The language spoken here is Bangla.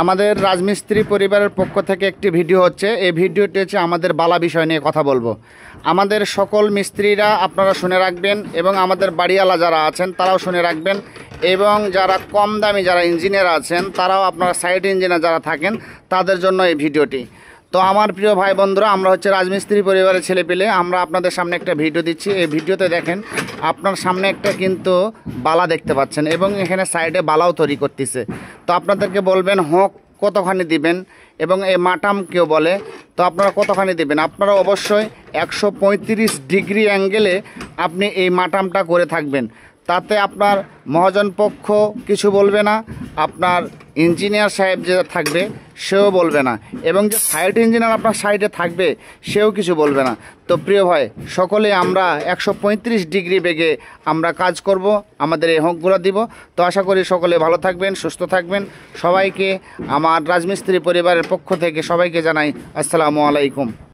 আমাদের রাজমিস্ত্রি পরিবারের পক্ষ থেকে একটি ভিডিও হচ্ছে। এই ভিডিওটি হচ্ছে আমাদের বালা বিষয় নিয়ে কথা বলবো। আমাদের সকল মিস্ত্রিরা আপনারা শুনে রাখবেন এবং আমাদের বাড়িওয়ালা যারা আছেন তারাও শুনে রাখবেন, এবং যারা কম দামি যারা ইঞ্জিনিয়ার আছেন তারাও আপনারা সাইট ইঞ্জিনিয়ার যারা থাকেন তাদের জন্য এই ভিডিওটি। তো আমার প্রিয় ভাই বন্ধুরা, আমরা হচ্ছে রাজমিস্ত্রি পরিবারের ছেলে পেলে, আমরা আপনাদের সামনে একটা ভিডিও দিচ্ছি। এই ভিডিওতে দেখেন আপনার সামনে একটা কিন্তু বালা দেখতে পাচ্ছেন এবং এখানে সাইডে বালাও তৈরি করতেছে। তো আপনাদেরকে বলবেন হোক কতখানি দিবেন এবং এই মাটাম কেউ বলে, তো আপনারা কতখানি দিবেন। আপনারা অবশ্যই 135 ডিগ্রি অ্যাঙ্গেলে আপনি এই মাটামটা করে থাকবেন, তাতে আপনার মহাজন পক্ষ কিছু বলবে না, আপনার ইঞ্জিনিয়ার সাহেব যে থাকবে সেও বলবে না, এবং যে সাইট ইঞ্জিনিয়ার আপনার সাইডে থাকবে সেও কিছু বলবে না। তো প্রিয় ভাই, সকলে আমরা 135 ডিগ্রি বেগে আমরা কাজ করব, আমাদের এই হোকগুলো দিব। তো আশা করি সকলে ভালো থাকবেন, সুস্থ থাকবেন। সবাইকে আমার রাজমিস্ত্রি পরিবারের পক্ষ থেকে সবাইকে জানাই আসসালামু আলাইকুম।